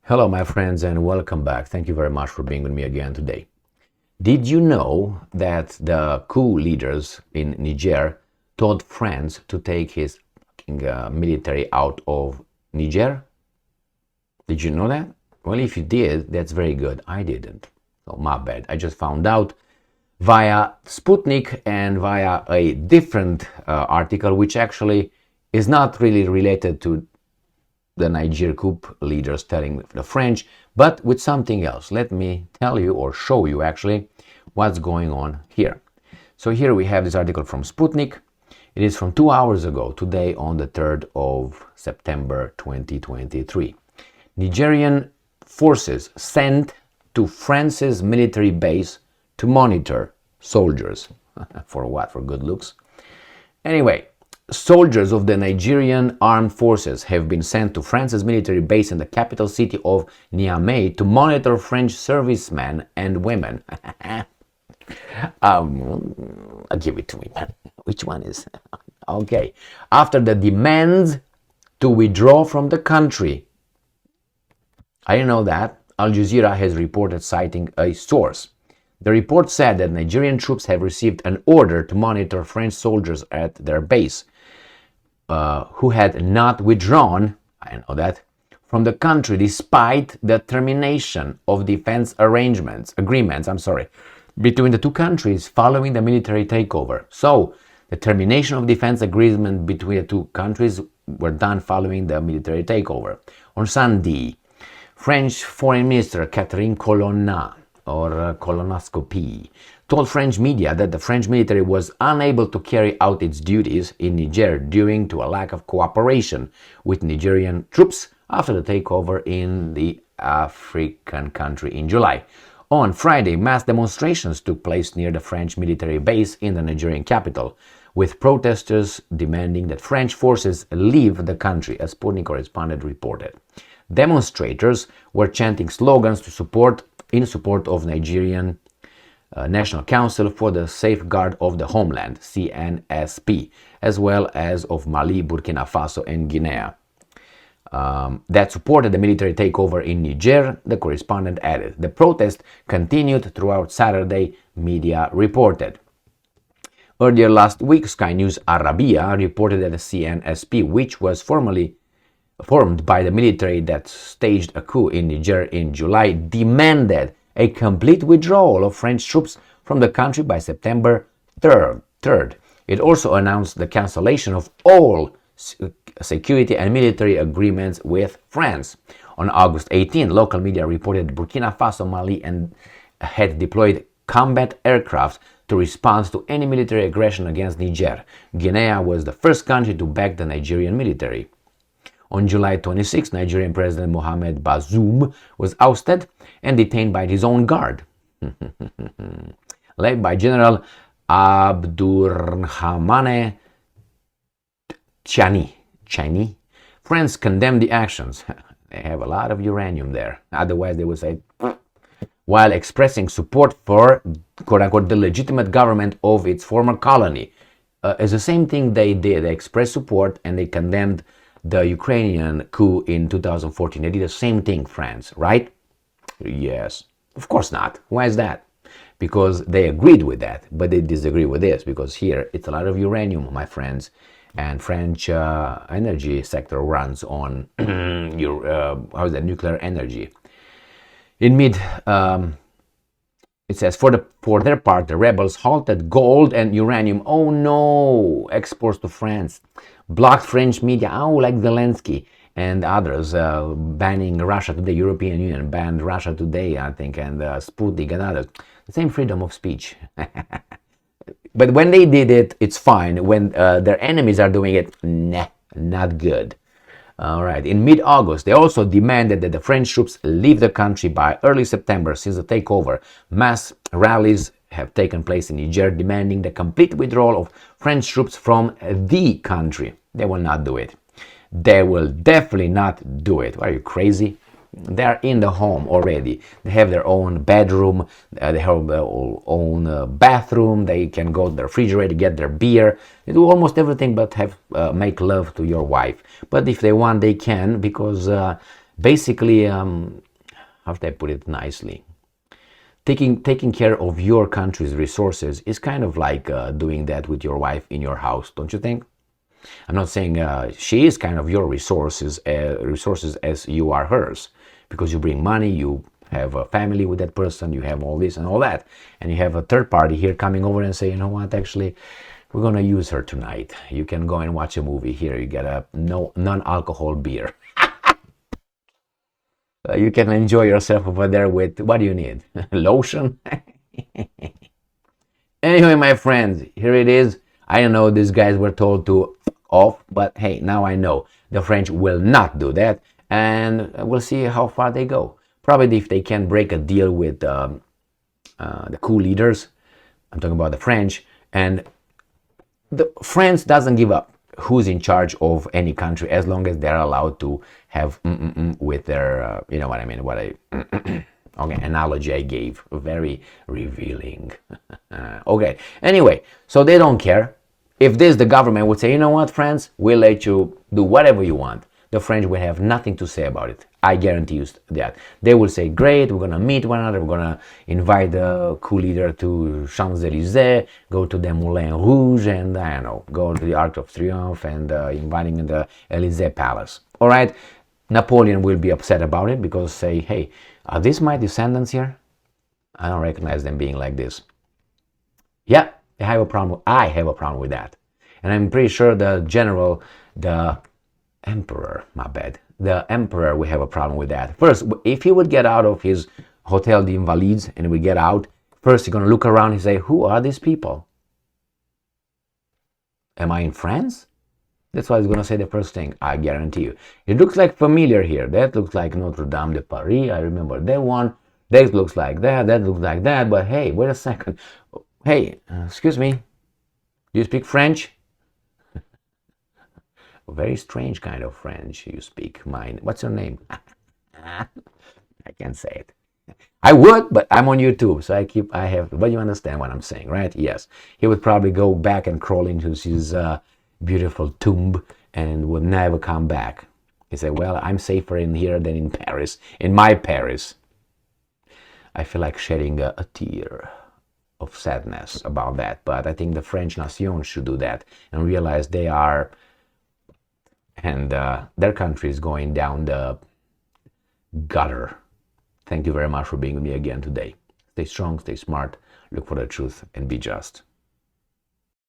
Hello, my friends, and welcome back. Thank you very much for being with me again today. Did you know that the coup leaders in Niger told France to take his military out of Niger? Did you know that? Well, if you did, that's very good. I didn't. So, my bad. I just found out via Sputnik and via a different article, which actually is not really related to the Niger coup leaders telling the French, but with something else. Let me tell you or show you actually what's going on here. So here we have this article from Sputnik. It is from 2 hours ago, today on the 3rd of September 2023. Nigerian forces sent to France's military base to monitor soldiers. For what? For good looks? Anyway, soldiers of the Nigerian armed forces have been sent to France's military base in the capital city of Niamey to monitor French servicemen and women. Give it to me, man. Which one is? Okay. After the demands to withdraw from the country. I didn't know that. Al Jazeera has reported, citing a source. The report said that Nigerian troops have received an order to monitor French soldiers at their base, who had not withdrawn, I know that, from the country despite the termination of defense agreements, between the two countries following the military takeover. So, the termination of defense agreement between the two countries were done following the military takeover. On Sunday, French Foreign Minister Catherine Colonna, or colonoscopy, told French media that the French military was unable to carry out its duties in Niger due to a lack of cooperation with Nigerian troops after the takeover in the African country in July. On Friday, mass demonstrations took place near the French military base in the Nigerian capital, with protesters demanding that French forces leave the country, a Sputnik correspondent reported. Demonstrators were chanting slogans in support of Nigerian National Council for the Safeguard of the Homeland, CNSP, as well as of Mali, Burkina Faso, and Guinea, that supported the military takeover in Niger, the correspondent added. The protest continued throughout Saturday, media reported. Earlier last week, Sky News Arabia reported that the CNSP, which was formed by the military that staged a coup in Niger in July, demanded a complete withdrawal of French troops from the country by September 3rd. It also announced the cancellation of all security and military agreements with France. On August 18, local media reported Burkina Faso, Mali, and had deployed combat aircraft to respond to any military aggression against Niger. Guinea was the first country to back the Nigerian military. On July 26, Nigerian President Mohamed Bazoum was ousted and detained by his own guard, led by General Abdurrahmane Chani. France condemned the actions. They have a lot of uranium there. Otherwise, they would say, while expressing support for, quote-unquote, the legitimate government of its former colony. It's the same thing they did. They expressed support and they condemned the Ukrainian coup in 2014. They did the same thing, France, right? Yes. Of course not. Why is that? Because they agreed with that, but they disagree with this, because here it's a lot of uranium, my friends, and French energy sector runs on nuclear energy. It says, for their part, the rebels halted gold and uranium, oh no, exports to France, blocked French media, like Zelensky and others, banning Russia Today, European Union banned Russia Today, I think, and Sputnik and others. The same freedom of speech. But when they did it, it's fine. When their enemies are doing it, nah, not good. All right. In mid-August, they also demanded that the French troops leave the country by early September. Since the takeover, mass rallies have taken place in Niger demanding the complete withdrawal of French troops from the country. They will not do it. They will definitely not do it. Are you crazy? They're in the home already. They have their own bedroom, they have their own bathroom, they can go to the refrigerator, get their beer. They do almost everything but make love to your wife. But if they want, they can, because Basically, how should I put it nicely? Taking care of your country's resources is kind of like doing that with your wife in your house, don't you think? I'm not saying she is kind of your resources as you are hers, because you bring money, you have a family with that person, you have all this and all that, and you have a third party here coming over and say, you know what, actually, we're gonna use her tonight. You can go and watch a movie here. You get a non-alcohol beer. You can enjoy yourself over there with, what do you need? Lotion? Anyway, my friends, here it is. I know these guys were told to off, but hey, now I know the French will not do that, and we'll see how far they go. Probably if they can break a deal with the coup leaders, I'm talking about the French, and the France doesn't give up who's in charge of any country as long as they're allowed to have with their, you know what I mean, what I okay, analogy I gave, very revealing. Okay, anyway, so they don't care. If the government would say, you know what, France, we'll let you do whatever you want, the French will have nothing to say about it. I guarantee you that. They will say, great, we're going to meet one another, we're going to invite the coup leader to Champs-Élysées, go to the Moulin Rouge, and I don't know, go to the Arc of Triomphe and inviting in the Élysée Palace. All right, Napoleon will be upset about it because say, hey, are these my descendants here? I don't recognize them being like this. Yeah, I have a problem with that. And I'm pretty sure the emperor will have a problem with that. First, if he would get out of his Hotel des Invalides and we get out, first he's going to look around and say, who are these people? Am I in France? That's what he's going to say the first thing, I guarantee you. It looks like familiar here. That looks like Notre Dame de Paris. I remember that one. That looks like that. That looks like that. But hey, wait a second. Hey, excuse me. Do you speak French? A very strange kind of French you speak. Mine. What's your name? I can't say it. I would, but I'm on YouTube, so but you understand what I'm saying, right? Yes. He would probably go back and crawl into his beautiful tomb and would never come back. He said, well, I'm safer in here than in Paris, in my Paris. I feel like shedding a tear of sadness about that, but I think the French nation should do that and realize they are, and their country is going down the gutter. Thank you very much for being with me again today. Stay strong, stay smart, look for the truth, and be just.